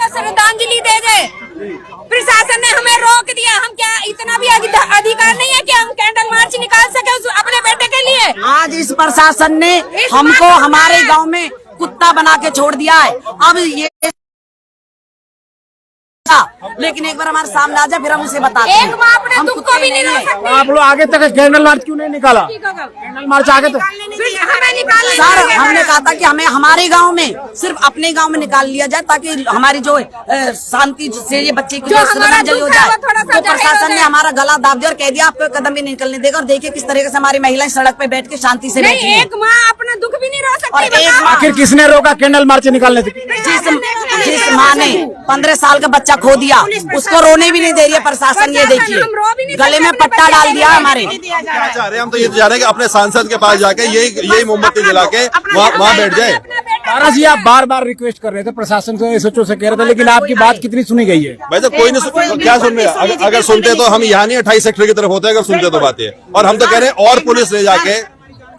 श्रद्धांजलि दे दे। प्रशासन ने हमें रोक दिया, हम क्या इतना भी अधिकार नहीं है कि हम कैंडल मार्च निकाल सके अपने बेटे के लिए। आज इस प्रशासन ने हमको हमारे गांव में कुत्ता बना के छोड़ दिया है। अब ये लेकिन एक बार हमारे सामने आ जाए फिर हम उसे बताते हैं। एक माँ अपने दुख को भी नहीं रोक सकती। आप लोग आगे तक कैंडल मार्च क्यों नहीं निकाला? कैंडल मार्च आगे तक हमें निकालने सर हमने कहा था कि हमें हमारे गांव में सिर्फ अपने गांव में निकाल लिया जाए ताकि हमारी जो शांति से ये बच्चे की श्रद्धांजलि हो जाए। तो प्रशासन ने हमारा गला दाब दिया और कह दिया आपको कदम भी नहीं निकलने देगा। और देखिए किस तरीके से हमारी महिलाएं सड़क पे बैठ के शांति से बैठी हैं। एक माँ अपना दुख भी नहीं रोक सकती। आखिर किसने रोका कैंडल मार्च निकालने से? जिस माँ ने 15 साल का बच्चा खो दिया उसको रोने भी नहीं दे रही है प्रशासन। ये देखिए गले में पट्टा डाल दिया हमारे। क्या चाह रहे हैं हम? तो ये चाह रहे हैं कि अपने सांसद के पास जाके यही मोमबत्ती जला के वहाँ बैठ जाए। तारा जी आप बार बार रिक्वेस्ट कर रहे थे प्रशासन से, SHO से कह रहे थे, लेकिन आपकी बात कितनी सुनी गई है? भाई तो कोई नहीं क्या सुन रहे? अगर सुनते तो हम यहाँ नहीं 28 सेक्टर की तरफ होते, अगर सुनते तो बातें। और हम तो कह रहे हैं और पुलिस ले जाके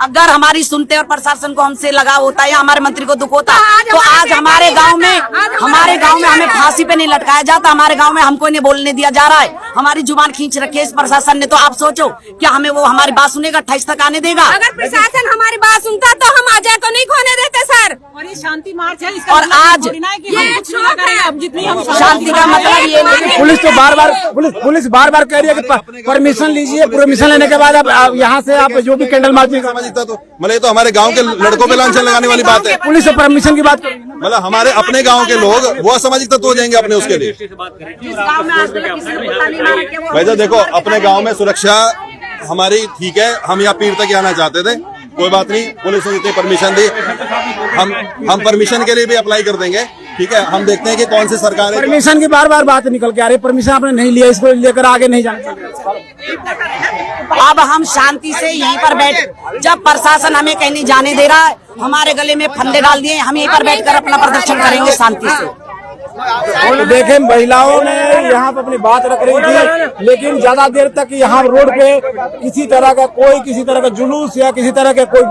अगर हमारी सुनते और प्रशासन को हमसे लगाव होता है या हमारे मंत्री को दुख होता तो आज हमारे गांव में हमें फांसी पे नहीं लटकाया जाता। हमारे गांव में हमको नहीं बोलने दिया जा रहा है। हमारी जुबान खींच रखी है इस प्रशासन ने। तो आप सोचो क्या हमें वो हमारी बात सुनेगा? 28 तक आने देगा? अगर प्रशासन हमारी बात सुनता तो हम अजय को नहीं खोने देते सर। और ये शांति मार्च है। और आज शांति का मतलब ये नहीं। पुलिस तो पुलिस बार बार कह रही है कि परमिशन लीजिए। परमिशन लेने के बाद अब यहाँ से आप जो भी कैंडल मार्च तो मतलब तो हमारे गांव के लड़कों पे लांछन लगाने वाली बात है। पुलिस से परमिशन की बात मतलब हमारे अपने गांव के लोग वो असामाजिक तत्व हो जाएंगे अपने उसके लिए। भाई तो देखो अपने गांव में सुरक्षा हमारी ठीक है, हम यहाँ पीर तक आना चाहते थे, कोई बात नहीं। पुलिस ने जितनी परमिशन दी हम परमिशन के लिए भी अप्लाई कर देंगे। ठीक है, हम देखते हैं कि कौन सी सरकार है। परमिशन की बार बार बात निकल के आ रही है। परमिशन आपने नहीं लिया, इसको लेकर आगे नहीं जाना। अब हम शांति से यहीं पर बैठ, जब प्रशासन हमें कहीं नहीं जाने दे रहा है, हमारे गले में फंदे डाल दिए, हम यहीं पर बैठकर अपना प्रदर्शन करेंगे शांति से। देखें महिलाओं ने यहाँ पे अपनी बात रख रही थी, लेकिन ज्यादा देर तक यहाँ रोड पे किसी तरह का जुलूस या किसी तरह का कोई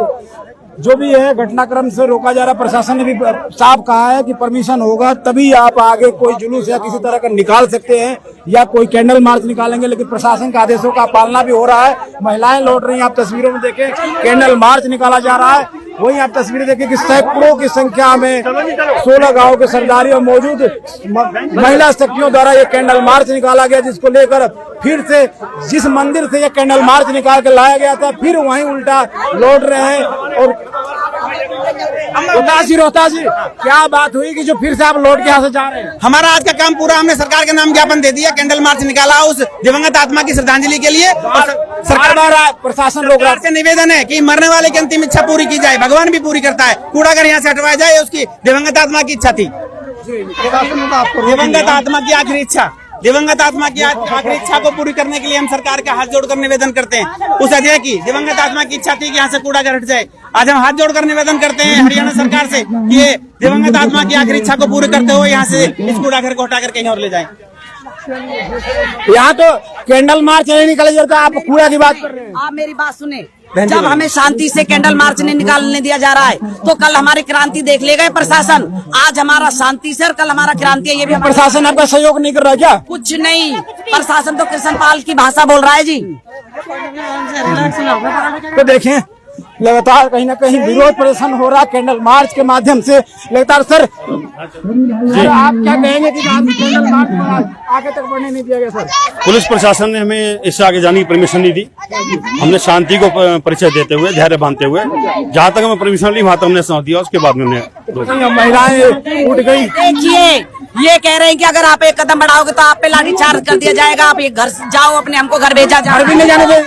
जो भी है घटनाक्रम से रोका जा रहा। प्रशासन ने भी साफ कहा है कि परमिशन होगा तभी आप आगे कोई जुलूस या किसी तरह का निकाल सकते हैं या कोई कैंडल मार्च निकालेंगे। लेकिन प्रशासन के आदेशों का पालना भी हो रहा है। महिलाएं लौट रही हैं, आप तस्वीरों में देखें कैंडल मार्च निकाला जा रहा है। वहीं आप तस्वीरें देखें कि सैकड़ों की संख्या में 16 गांव के सरदारी और मौजूद महिला शक्तियों द्वारा ये कैंडल मार्च निकाला गया, जिसको लेकर फिर से जिस मंदिर से ये कैंडल मार्च निकाल के लाया गया था फिर वहीं उल्टा लौट रहे हैं। और रोहतास जी क्या बात हुई कि जो फिर से आप लौट के यहाँ से जा रहे हैं? हमारा आज का काम पूरा, हमने सरकार के नाम ज्ञापन दे दिया, कैंडल मार्च निकाला उस दिवंगत आत्मा की श्रद्धांजलि के लिए। सरकार प्रशासन रोक रहा से निवेदन है कि मरने वाले की अंतिम इच्छा पूरी की जाए, भगवान भी पूरी करता है। कूड़ा घर यहाँ से हटवाया जाए, उसकी दिवंगत आत्मा की इच्छा थी। दिवंगत आत्मा की आखिरी इच्छा आखिरी इच्छा को पूरी करने के लिए हम सरकार का हाथ जोड़कर निवेदन करते हैं। उस अजय की दिवंगत आत्मा की इच्छा थी कि यहाँ से कूड़ा घर हट जाए। आज हम हाथ जोड़कर निवेदन करते हैं हरियाणा सरकार से कि ये दिवंगत आत्मा की आखिरी इच्छा को पूरी करते हुए यहाँ से इस कूड़ा घर को हटाकर कहीं और ले जाएं। यहाँ तो कैंडल मार्च नहीं निकाला जाता, आप कूड़ा की बात कर रहे हैं। आप मेरी बात सुने, जब हमें शांति से कैंडल मार्च नहीं निकालने दिया जा रहा है तो कल हमारी क्रांति देख लेगा प्रशासन। आज हमारा शांति से और कल हमारा क्रांति है, ये भी प्रशासन आपका सहयोग नहीं कर रहा क्या? कुछ नहीं, प्रशासन तो कृष्णपाल की भाषा बोल रहा है जी। तो देखें लगातार कहीं ना कहीं विरोध प्रदर्शन हो रहा है कैंडल मार्च के माध्यम से लगातार। सर आप क्या कहेंगे कि कैंडल मार्च आगे तक बढ़ने नहीं दिया गया? सर पुलिस प्रशासन ने हमें इससे आगे जाने की परमिशन नहीं दी। हमने शांति को परिचय देते हुए, धैर्य बांधते हुए, जहाँ तक हमें परमिशन ली वहाँ तक हमने साथ दिया। उसके बाद में महिलाएं उठ गई। देखिए ये कह रहे हैं कि अगर आप एक कदम बढ़ाओगे तो आप पे लाठी चार्ज कर दिया जाएगा। आप एक घर जाओ अपने, हमको घर भेजा जा रहा है,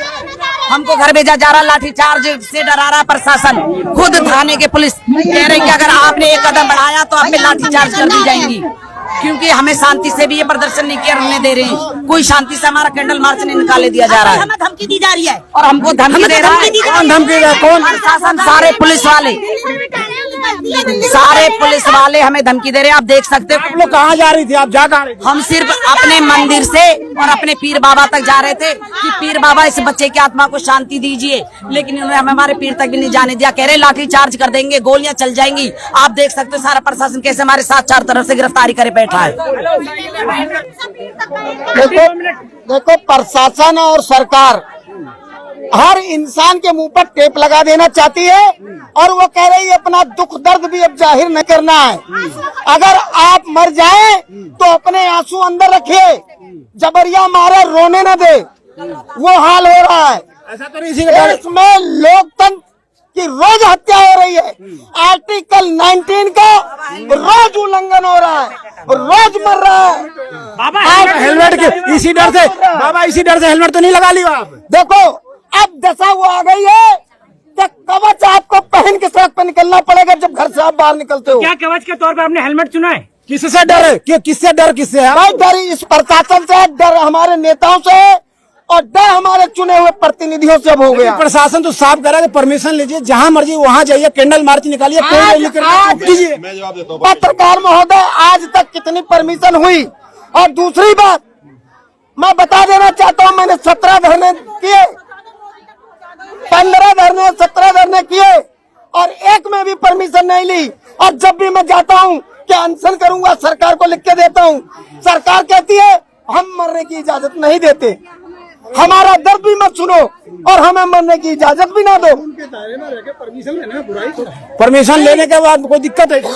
हमको घर भेजा जा रहा, लाठी चार्ज से डरा रहा प्रशासन। खुद थाने के पुलिस कह रहे हैं कि अगर आपने एक कदम बढ़ाया तो आप पे लाठी चार्ज कर दी जाएंगी, क्योंकि हमें शांति से भी ये प्रदर्शन नहीं किया रहने दे रहे हैं। कोई शांति से हमारा कैंडल मार्च नहीं निकाले दिया जा रहा है। हमें धमकी दी जा रही है और हमको धमकी दे रहा है। कौन धमकी दे रहा है? कौन? प्रशासन, सारे पुलिस वाले। सारे पुलिस वाले हमें धमकी दे रहे हैं, आप देख सकते आप हो। लोग कहाँ जा रही थी, आप जा कहाँ रही थी? हम सिर्फ अपने मंदिर से और अपने पीर बाबा तक जा रहे थे कि पीर बाबा इस बच्चे की आत्मा को शांति दीजिए, लेकिन उन्होंने हमें हमारे पीर तक भी नहीं जाने दिया। कह रहे लाठी चार्ज कर देंगे, गोलियां चल जाएंगी। आप देख सकते हो सारा प्रशासन कैसे हमारे साथ चार तरफ से गिरफ्तारी करे बैठा है। देखो प्रशासन और सरकार हर इंसान के मुंह पर टेप लगा देना चाहती है और वो कह रही है अपना दुख दर्द भी अब जाहिर नहीं करना है। अगर आप मर जाएं तो अपने आंसू अंदर रखिए, जबरिया मारे रोने न दे, वो हाल हो रहा है। ऐसा तो नहीं, इसमें लोकतंत्र की रोज हत्या हो रही है। आर्टिकल 19 का रोज उल्लंघन हो रहा है, रोज मर रहा है। बाबा हेलमेट के इसी डर से, बाबा इसी डर से हेलमेट तो नहीं लगा लिया आप? देखो अब दशा वो आ गई है कि कवच आपको पहन के सड़क पर निकलना पड़ेगा जब घर से आप बाहर निकलते हो। क्या कवच के तौर पर आपने हेलमेट चुना है? किससे डर है? किससे डर किससे है? भाई डर इस प्रशासन से, डर हमारे नेताओं से और डर हमारे चुने हुए प्रतिनिधियों से अब हो गया। प्रशासन तो साफ करा है परमिशन लीजिए, जहाँ मर्जी वहाँ जाइए, कैंडल मार्च निकालिए, कीजिए। मैं जवाब देता हूँ। पत्रकार महोदय आज तक कितनी परमिशन हुई? और दूसरी बात मैं बता देना चाहता हूँ, मैंने 17 धरने किए, 15 धरने 17 धरने किए और एक में भी परमिशन नहीं ली। और जब भी मैं जाता हूँ कि अनशन करूंगा, सरकार को लिख के देता हूँ, सरकार कहती है हम मरने की इजाजत नहीं देते, हमारा दर्द भी मत सुनो और हमें मरने की इजाजत भी ना दो। परमिशन लेने के बाद कोई दिक्कत है? जी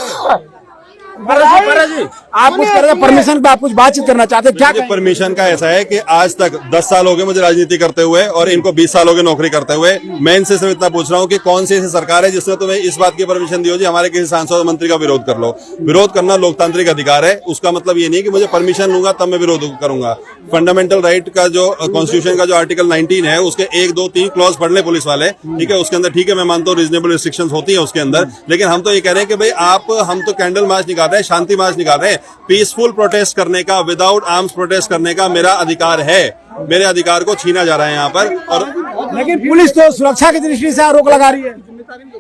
आप कुछ कर रहे हैं परमिशन पे, आप कुछ बातचीत करना चाहते हैं क्या? परमिशन का ऐसा है कि आज तक 10 साल हो गए मुझे राजनीति करते हुए और इनको 20 साल हो गए नौकरी करते हुए। मैं इनसे सिर्फ इतना पूछ रहा हूँ कि कौन सी ऐसी सरकार है जिसने तुम्हें इस बात की परमिशन दी हो जी हमारे किसी सांसद और मंत्री का विरोध कर लो? विरोध करना लोकतांत्रिक अधिकार है, उसका मतलब ये नहीं कि मुझे परमिशन लूंगा तब मैं विरोध करूंगा। फंडामेंटल राइट का जो कॉन्स्टिट्यूशन का जो आर्टिकल 19 है उसके 1, 2, 3 क्लॉज पढ़ ले पुलिस वाले, ठीक है, उसके अंदर ठीक है मैं मानता हूँ रीजनेबल रिस्ट्रिक्शंस होती है उसके अंदर, लेकिन हम तो ये कह रहे हैं कि भाई हम तो कैंडल मार्च निकाल रहे हैं, शांति मार्च निकाल रहे हैं। पीसफुल प्रोटेस्ट करने का, विदाउट आर्म्स प्रोटेस्ट करने का मेरा अधिकार है, मेरे अधिकार को छीना जा रहा है यहाँ पर। और लेकिन पुलिस तो सुरक्षा की दृष्टि से रोक लगा रही है।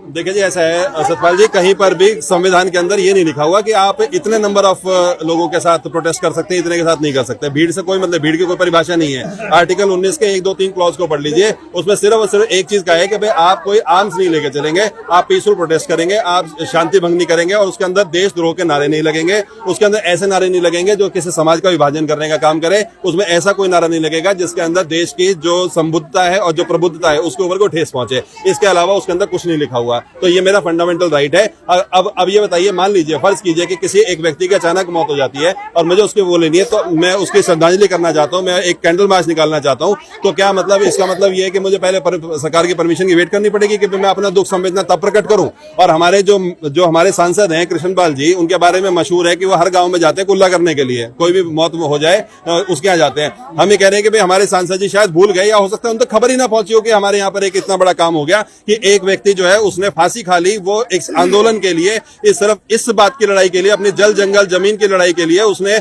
देखिए जी ऐसा है सतपाल जी, कहीं पर भी संविधान के अंदर ये नहीं लिखा हुआ कि आप इतने नंबर ऑफ लोगों के साथ प्रोटेस्ट कर सकते हैं, इतने के साथ नहीं कर सकते। भीड़ से कोई मतलब, भीड़ की कोई परिभाषा नहीं है। आर्टिकल 19 के 1, 2, 3 क्लॉज को पढ़ लीजिए, उसमें सिर्फ और सिर्फ एक चीज का है कि भाई आप कोई आर्म्स नहीं लेके चलेंगे, आप पीसफुल प्रोटेस्ट करेंगे, आप शांति भंग नहीं करेंगे और उसके अंदर देशद्रोह के नारे नहीं लगेंगे, उसके अंदर ऐसे नारे नहीं लगेंगे जो किसी समाज का विभाजन करने का काम करे, उसमें ऐसा कोई नारा नहीं लगेगा जिसके अंदर देश की जो संबुद्धता है और जो प्रबुद्धता है उसके ऊपर को ठेस पहुंचे। इसके अलावा उसके अंदर कुछ नहीं लिखा हुआ, तो ये मेरा फंडामेंटल राइट है। अब ये बताइए, मान लीजिए फर्ज कीजिए कि किसी एक व्यक्ति की अचानक मौत हो जाती है और मुझे उसके वो लेनी है, तो मैं उसकी श्रद्धांजलि करना चाहता हूँ, मैं एक कैंडल मार्च निकालना चाहता हूँ, तो क्या मतलब इसका मतलब ये है कि मुझे पहले सरकार की परमिशन की वेट करनी पड़ेगी कि मैं अपना दुख संवेदना तब प्रकट करूं? और हमारे जो हमारे सांसद हैं कृष्णपाल जी, उनके बारे में मशहूर है कि वो हर गांव में जाते हैं कुल्ला करने के लिए, कोई भी मौत हो जाए उसके यहाँ जाते हैं। हम ये कह रहे हैं कि भाई हमारे सांसद जी शायद भूल गए या हो सकता है उन तक खबर ही ना पहुंची हो कि हमारे यहाँ पर एक इतना बड़ा काम हो गया कि एक व्यक्ति जो है उसने फांसी खा ली, वो एक आंदोलन के लिए, सिर्फ इस बात की लड़ाई के लिए, अपनी जल जंगल जमीन की लड़ाई के लिए उसने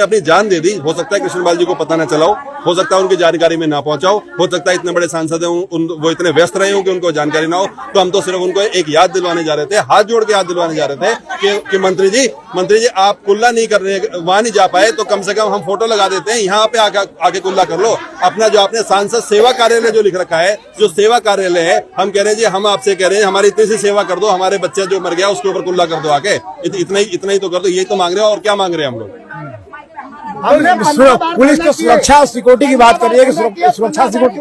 अपनी जान दे दी। हो सकता है कृष्णपाल जी को पता ना चला हो सकता है उनकी जानकारी में ना पहुंचा हो सकता है इतने बड़े सांसद हैं वो इतने व्यस्त रहे हो कि उनको जानकारी ना हो। तो हम तो सिर्फ उनको एक याद दिलवाने जा रहे थे, हाथ जोड़ के याद दिलवाने जा रहे थे कि मंत्री जी आप कुल्ला नहीं कर रहे, वहां नहीं जा पाए तो कम से कम हम फोटो लगा देते हैं, यहाँ पे आके कुल्ला कर लो। अपना जो आपने सांसद सेवा कार्यालय जो लिख रखा है, जो सेवा कार्यालय है, हम कह रहे हैं जी हम आपसे कह रहे हैं हमारी इतनी सी सेवा कर दो, हमारे बच्चे जो मर गया उसके ऊपर कुल्ला कर दो आके, इतना ही तो कर दो। यही तो मांग रहे हो और क्या मांग रहे हैं हम लोग? पुलिस तो सुरक्षा और सिक्योरिटी की बात कर रही है कि सुरक्षा सिक्योरिटी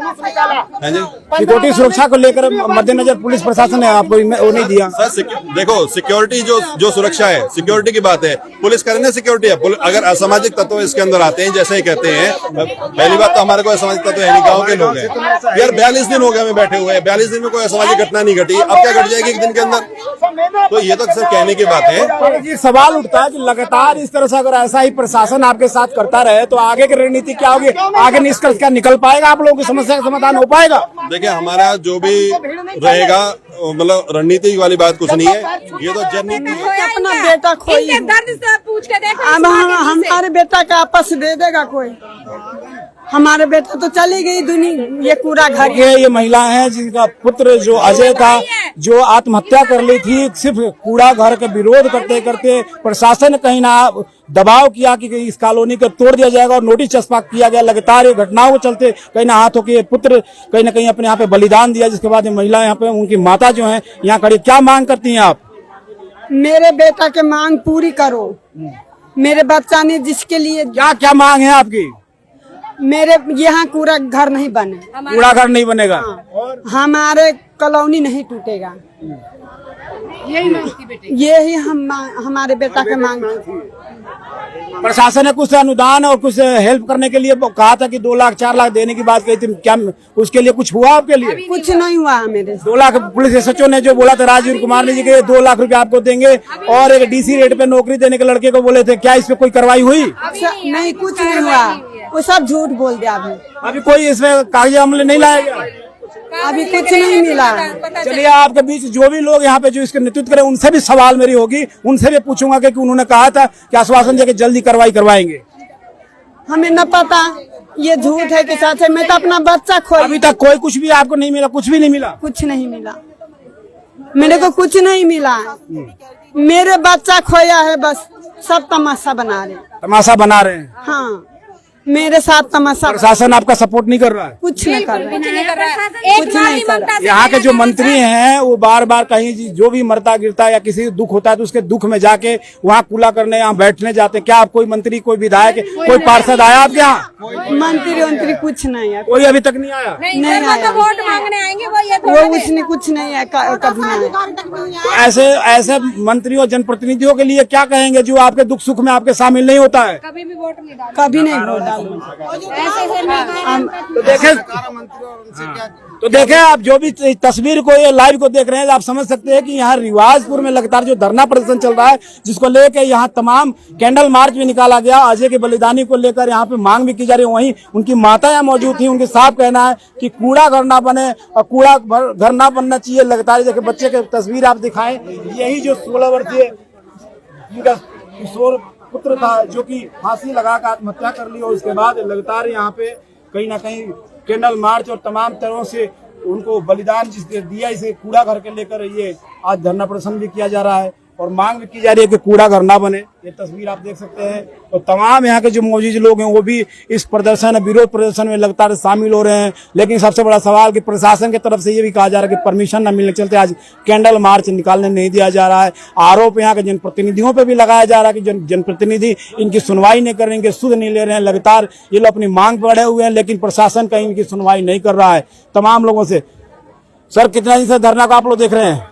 सुरक्षा को लेकर मद्देनजर पुलिस प्रशासन ने आपको वो नहीं दिया। सर देखो सिक्योरिटी जो सुरक्षा है, सिक्योरिटी की बात है, पुलिस करे ना सिक्योरिटी है। अगर असामाजिक तत्व इसके अंदर आते हैं जैसे ही कहते हैं, पहली बात तो हमारे कोई असामाजिक तत्व है नहीं, गाँव के लोग हैं यार। 42 दिन हो गए हमें बैठे हुए, 42 दिन में कोई असामाजिक घटना नहीं घटी, अब क्या घट जाएगी एक दिन के अंदर? तो ये तो सिर्फ कहने की बात है। सवाल उठता है कि लगातार इस तरह से अगर ऐसा ही प्रशासन आपके साथ करता रहे तो आगे की रणनीति क्या होगी? आगे निष्कर्ष क्या निकल पाएगा? आप लोगों की समस्या का समाधान हो पाएगा? देखिए हमारा जो भी रहेगा मतलब रणनीति वाली बात कुछ नहीं है, ये तो जननीति है। अपना बेटा खोई इनके दर्द से पूछ के देखो, हमारे बेटा का आपस दे देगा कोई? हमारे बेटा तो चली गई दुनिया, ये कूड़ा घर। ये महिला है जिनका पुत्र जो अजय था, जो आत्महत्या कर ली थी, सिर्फ कूड़ा घर का विरोध करते करते प्रशासन ने कहीं ना दबाव किया कि इस कॉलोनी को तोड़ दिया जाएगा और नोटिस चस्पा किया गया। लगातार ये घटनाओं के चलते कहीं ना हाथों के पुत्र कहीं ना कहीं अपने यहाँ पे बलिदान दिया, जिसके बाद ये महिला यहाँ पे, उनकी माता जो है यहाँ खड़ी। क्या मांग करती हैं आप? मेरे बेटा के मांग पूरी करो। मेरे बच्चा ने जिसके लिए, क्या क्या मांग है आपकी? मेरे यहाँ कूड़ा घर नहीं बने, कूड़ा घर नहीं बनेगा, हमारे कॉलोनी नहीं टूटेगा, यही हमारे बेटा के मांग। प्रशासन ने कुछ अनुदान और कुछ हेल्प करने के लिए कहा था कि 2 लाख 4 लाख देने की बात कही थी, क्या उसके लिए कुछ हुआ आपके लिए? कुछ नहीं हुआ मेरे। 2 लाख पुलिस एसएचओ ने जो बोला था राजीव कुमार ने जी के 2 लाख रुपए आपको देंगे और एक डीसी रेट पे नौकरी देने के लड़के को बोले थे, क्या इस पे कोई कार्रवाई हुई? नहीं, कुछ नहीं हुआ, वो सब झूठ बोल दिया। अभी कोई इसमें कागजी अमल नहीं लाया गया, अभी कुछ नहीं मिला। चलिए, आपके बीच जो भी लोग यहाँ पे जो इसके नेतृत्व करें उनसे भी सवाल मेरी होगी, उनसे भी पूछूंगा कि उन्होंने कहा था कि आश्वासन देकर जल्दी कार्रवाई करवाएंगे। हमें न पता ये झूठ है कि सच है। मैं तो अपना बच्चा खोया। अभी तक कोई कुछ भी आपको नहीं मिला? कुछ भी नहीं मिला? कुछ नहीं मिला, मेरे को कुछ नहीं मिला। मेरे बच्चा खोया है, बस सब तमाशा बना रहे। तमाशा बना रहे हैं? हाँ, मेरे साथ तमाशा। प्रशासन आपका सपोर्ट नहीं कर रहा है? कुछ नहीं कर रहा है, कुछ नहीं कर रहा। यहाँ के जो मंत्री हैं वो बार बार कहीं जो भी मरता गिरता या किसी दुख होता है तो उसके दुख में जाके वहाँ कूला करने, यहाँ बैठने जाते हैं। क्या आप कोई मंत्री, कोई विधायक, कोई पार्षद आया आपके यहाँ? मंत्री कुछ नहीं है, कोई अभी तक नहीं आया? नहीं आया। वोट मांगने आएंगे वो उसने कुछ नहीं है, कभी नहीं। तो ऐसे मंत्री और जनप्रतिनिधियों के लिए क्या कहेंगे जो आपके दुख सुख में आपके शामिल नहीं होता है? कभी भी वोट नहीं डाला, कभी नहीं वोट डालू। तो देखें आप जो भी तस्वीर को, ये लाइव को देख रहे हैं, आप समझ सकते हैं कि यहाँ रिवाजपुर में लगातार जो धरना प्रदर्शन चल रहा है, जिसको लेकर यहाँ तमाम कैंडल मार्च भी निकाला गया। अजय के बलिदानी को लेकर यहाँ पे मांग भी की जा रही है। वहीं उनकी माता यहाँ मौजूद थी, उनके साफ कहना है कि कूड़ा घर ना बने और कूड़ा घर ना बनना चाहिए। लगातार देखिए बच्चे की तस्वीर आप दिखाएं, यही जो 16 वर्षीय इनका किशोर पुत्र था जो कि फांसी लगाकर आत्महत्या कर ली और उसके बाद लगातार यहाँ पे कहीं ना कहीं कैंडल मार्च और तमाम तरह से उनको बलिदान जिसने दिया, इसे कूड़ा घर के लेकर ये आज धरना प्रदर्शन भी किया जा रहा है और मांग भी की जा रही है कि कूड़ा घर ना बने। ये तस्वीर आप देख सकते हैं और तमाम यहाँ के जो मौजूद लोग हैं वो भी इस प्रदर्शन, विरोध प्रदर्शन में लगातार शामिल हो रहे हैं। लेकिन सबसे बड़ा सवाल कि प्रशासन की तरफ से ये भी कहा जा रहा है कि परमिशन न मिलने के चलते आज कैंडल मार्च निकालने नहीं दिया जा रहा है। आरोप यहाँ के जनप्रतिनिधियों पर भी लगाया जा रहा है कि जनप्रतिनिधि इनकी सुनवाई नहीं कर रहे, इनके सुध नहीं ले रहे हैं। लगातार ये लोग अपनी मांग पर अड़े हुए हैं, लेकिन प्रशासन कहीं इनकी सुनवाई नहीं कर रहा है। तमाम लोगों से सर, कितना दिन से धरना को आप लोग देख रहे हैं?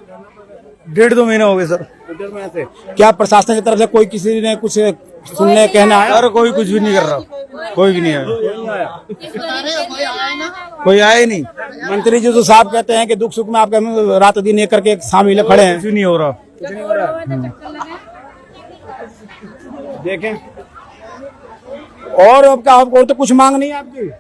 1.5-2 महीने हो गए सर। क्या प्रशासन की तरफ से कोई किसी ने कुछ सुनने कहना है? अरे कोई कुछ भी नहीं कर रहा, कोई भी नहीं आया, कोई आया ही नहीं। मंत्री जी तो साहब कहते हैं कि दुख सुख में आपके रात दिन एक करके शामिल खड़े हैं। कुछ नहीं हो रहा। देखें और आपको तो कुछ मांग नहीं है आपकी?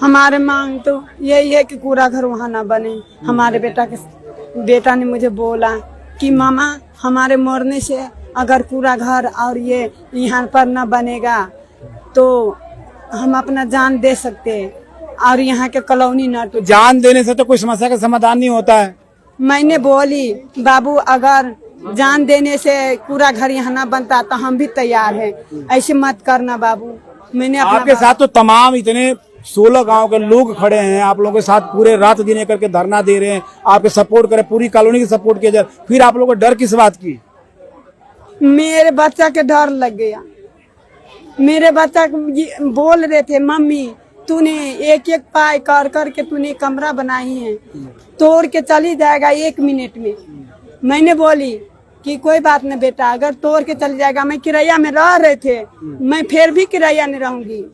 हमारे मांग तो यही है कि कूड़ा घर वहाँ ना बने। हमारे बेटा ने मुझे बोला कि मामा, हमारे मरने से अगर कूड़ा घर और ये यहाँ पर न बनेगा तो हम अपना जान दे सकते हैं और यहाँ के कॉलोनी न टूटे। जान देने से तो कोई समस्या का समाधान नहीं होता है। मैंने बोली, बाबू अगर जान देने से कूड़ा घर यहाँ न बनता तो हम भी तैयार हैं, ऐसे मत करना बाबू। मैंने आपके साथ तो तमाम इतने 16 गांव के लोग खड़े हैं, आप लोगों के साथ पूरे रात दिन करके धरना दे रहे हैं, आपके सपोर्ट करें, पूरी कॉलोनी की सपोर्ट किया जाए, फिर आप लोगों को डर किस बात की? मेरे बच्चा के डर लग गया। मेरे बच्चा बोल रहे थे, मम्मी तूने एक एक पाई कर करके तूने कमरा बनाई है, तोड़ के चली जाएगा 1 मिनट में। मैंने बोली कि कोई बात नहीं बेटा, अगर तोड़ के चली जाएगा, मैं किराया में रह रहे थे, मैं फिर भी किराया नहीं रहूंगी।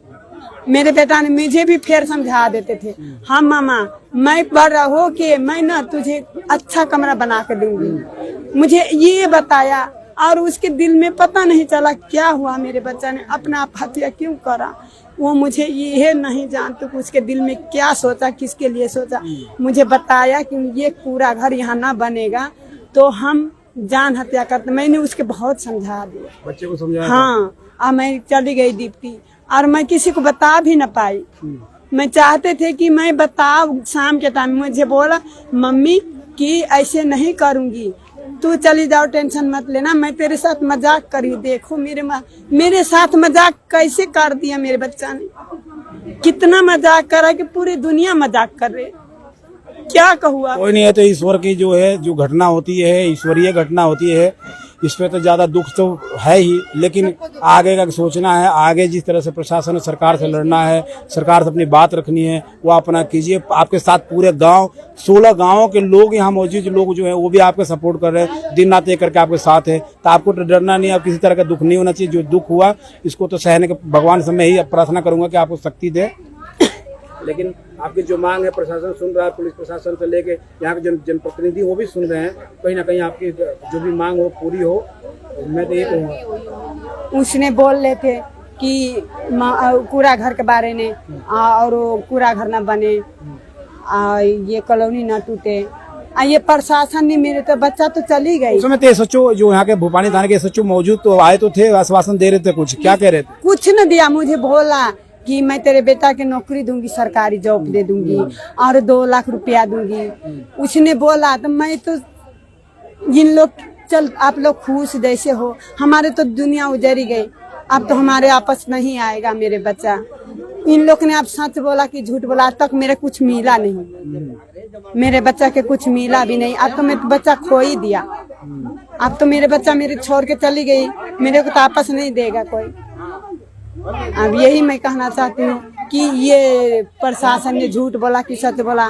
मेरे बेटा ने मुझे भी फिर समझा देते थे, हाँ मामा मैं बड़ा हो के मैं ना तुझे अच्छा कमरा बना कर दूंगी। मुझे ये बताया और उसके दिल में पता नहीं चला क्या हुआ, मेरे बच्चा ने अपना आप हत्या क्यों करा, वो मुझे ये नहीं जानते कि उसके दिल में क्या सोचा, किसके लिए सोचा। मुझे बताया कि ये पूरा घर यहाँ ना बनेगा तो हम जान हत्या करते। मैंने उसके बहुत समझा दिया, बच्चे को समझाया? हाँ। और मैं चली गई दीप्ति, और मैं किसी को बता भी न पाई। मैं चाहते थे कि मैं बताओ, शाम के टाइम मुझे बोला मम्मी कि ऐसे नहीं करूंगी, तू चली जाओ, टेंशन मत लेना, मैं तेरे साथ मजाक करी। देखो मेरे साथ मजाक कैसे कर दिया मेरे बच्चा ने, कितना मजाक करा कि पूरी दुनिया मजाक कर रहे। क्या कहूँ? कोई नहीं है तो ईश्वर की जो है जो घटना होती है, ईश्वरीय घटना होती है, इस पे तो ज्यादा दुख तो है ही, लेकिन आगे का सोचना है। आगे जिस तरह से प्रशासन सरकार से लड़ना है, सरकार से अपनी बात रखनी है, वो अपना कीजिए। आपके साथ पूरे गांव 16 गांवों के लोग यहाँ मौजूद लोग जो है वो भी आपके सपोर्ट कर रहे हैं, दिन रात एक करके आपके साथ है। तो आपको तो डरना नहीं है, किसी तरह का दुख नहीं होना चाहिए। जो दुख हुआ इसको तो सहने के भगवान से मैं ही प्रार्थना करूंगा कि आपको शक्ति दे। लेकिन आपकी जो मांग है प्रशासन सुन रहा है, पुलिस प्रशासन से लेके यहाँ के जनप्रतिनिधि वो भी सुन रहे हैं। कहीं ना कहीं आपकी जो भी मांग हो पूरी हो, मैं तो ये कहूँगा। उसने बोल रहे थे कि कूड़ा घर के बारे में, और वो कूड़ा घर न बने, ये कॉलोनी न टूटे। ये प्रशासन ने, मेरे तो बच्चा तो चली गई। उसमें तो एसएचओ जो यहाँ के भोपानी थाने के एसएचओ मौजूद तो आए तो थे, आश्वासन दे रहे थे, कुछ क्या कह रहे थे? कुछ न दिया। मुझे बोला कि मैं तेरे बेटा के नौकरी दूंगी, सरकारी जॉब दे दूंगी और 2 लाख रुपया दूंगी। उसने बोला तो मैं तो जिन लोग, चल आप लोग खुश जैसे हो, हमारे तो दुनिया उजड़ी गई, अब तो हमारे आपस नहीं आएगा मेरे बच्चा। इन लोग ने अब सच बोला कि झूठ बोला, आज तक मेरे कुछ मिला नहीं, मेरे बच्चा के कुछ मिला भी नहीं। अब तो मैं बच्चा खो ही दिया, अब तो मेरे बच्चा मेरे छोड़ के चली गई, मेरे को तो आपस नहीं देगा कोई। अब यही मैं कहना चाहती हूँ कि ये प्रशासन ने झूठ बोला कि सच बोला,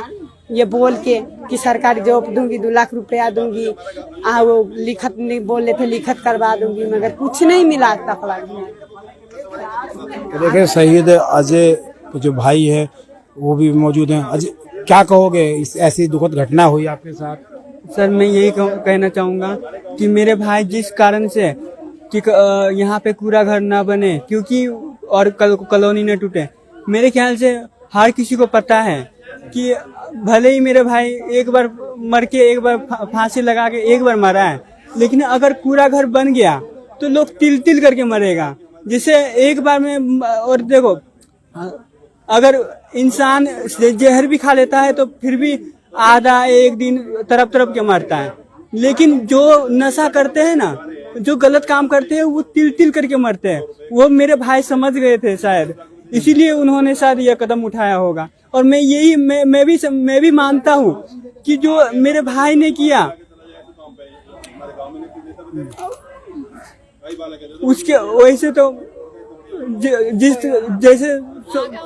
ये बोल के कि सरकारी जॉब दूंगी, 2 लाख रुपया दूंगी, वो लिखत नहीं बोल रहे थे, लिखत करवा दूंगी, मगर कुछ नहीं मिला तक। देखिए शहीद अजय जो भाई है वो भी मौजूद हैं। अजय, क्या कहोगे, इस ऐसी दुखद घटना हुई आपके साथ? सर मैं यही कहना चाहूँगा कि मेरे भाई जिस कारण से कि यहाँ पे कूड़ा घर ना बने, क्योंकि और कॉलोनी न टूटे, मेरे ख्याल से हर किसी को पता है कि भले ही मेरे भाई एक बार मर के, एक बार फांसी लगा के एक बार मरा है, लेकिन अगर कूड़ा घर बन गया तो लोग तिल तिल करके मरेगा। जिसे एक बार में, और देखो अगर इंसान जहर भी खा लेता है तो फिर भी आधा एक दिन तरफ के मरता है, लेकिन जो नशा करते हैं ना, जो गलत काम करते हैं, वो तिल तिल करके मरते हैं। वो मेरे भाई समझ गए थे शायद, इसीलिए उन्होंने शायद यह कदम उठाया होगा। और मैं भी मानता हूँ कि जो मेरे भाई ने किया उसके वैसे तो जैसे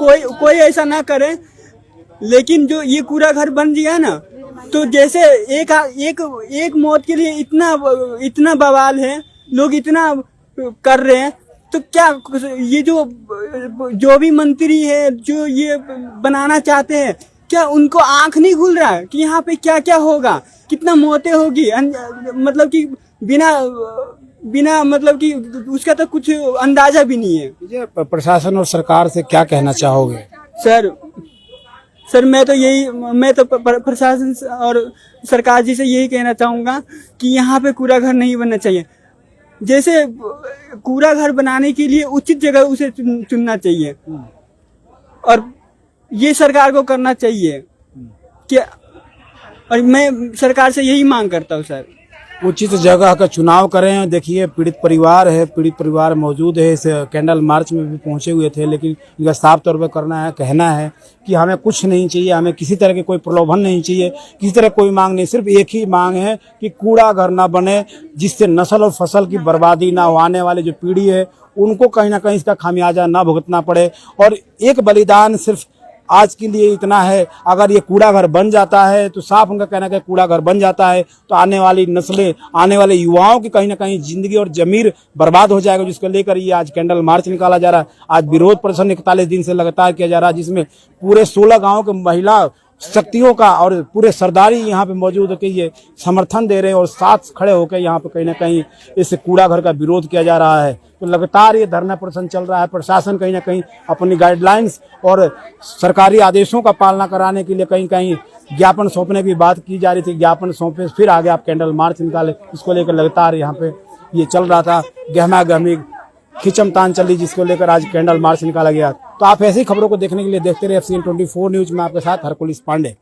कोई ऐसा ना करे, लेकिन जो ये कूड़ा घर बन गया ना, तो जैसे एक मौत के लिए इतना बवाल है, लोग इतना कर रहे हैं, तो क्या ये जो भी मंत्री है, जो ये बनाना चाहते हैं, क्या उनको आंख नहीं खुल रहा है कि यहाँ पे क्या क्या होगा, कितना मौतें होगी, मतलब कि बिना मतलब कि उसका तो कुछ अंदाजा भी नहीं है। प्रशासन और सरकार से क्या कहना चाहोगे? सर मैं तो प्रशासन और सरकार जी से यही कहना चाहूँगा कि यहाँ पे कूड़ा घर नहीं बनना चाहिए। जैसे कूड़ा घर बनाने के लिए उचित जगह उसे चुनना चाहिए, और ये सरकार को करना चाहिए कि, और मैं सरकार से यही मांग करता हूँ सर, उचित जगह का चुनाव करें। देखिए पीड़ित परिवार है, पीड़ित परिवार मौजूद है, इस कैंडल मार्च में भी पहुंचे हुए थे, लेकिन इनका साफ तौर पर कहना है कि हमें कुछ नहीं चाहिए, हमें किसी तरह के कोई प्रलोभन नहीं चाहिए, किसी तरह कोई मांग नहीं, सिर्फ एक ही मांग है कि कूड़ा घर ना बने, जिससे नस्ल और फसल की बर्बादी ना हो, आने वाले जो पीढ़ी है उनको कहीं ना कहीं इसका खामियाजा ना भुगतना पड़े। और एक बलिदान सिर्फ आज के लिए इतना है, अगर ये कूड़ा घर बन जाता है तो साफ उनका कहना है कूड़ा घर बन जाता है तो आने वाली नस्लें, आने वाले युवाओं की कहीं ना कहीं जिंदगी और जमीर बर्बाद हो जाएगा, जिसको लेकर ये आज कैंडल मार्च निकाला जा रहा है। आज विरोध प्रदर्शन 41 दिन से लगातार किया जा रहा है, जिसमें पूरे 16 गाँव के महिला शक्तियों का और पूरे सरदारी यहाँ पे मौजूद होकर ये समर्थन दे रहे हैं और साथ खड़े होकर यहाँ पे कहीं ना कहीं इस कूड़ा घर का विरोध किया जा रहा है। तो लगातार ये धरना प्रदर्शन चल रहा है। प्रशासन कहीं ना कहीं अपनी गाइडलाइंस और सरकारी आदेशों का पालना कराने के लिए कहीं कहीं ज्ञापन सौंपने की बात की जा रही थी। ज्ञापन सौंपे फिर आगे आप कैंडल मार्च निकाले, इसको लेकर लगातार यहाँ पे ये चल रहा था। गहमा गहमी खिंचमतान चली जिसको लेकर आज कैंडल मार्च निकाला गया। तो आप ऐसी खबरों को देखने के लिए देखते रहे FCN 24 न्यूज में आपके साथ हरकुलिस पांडे।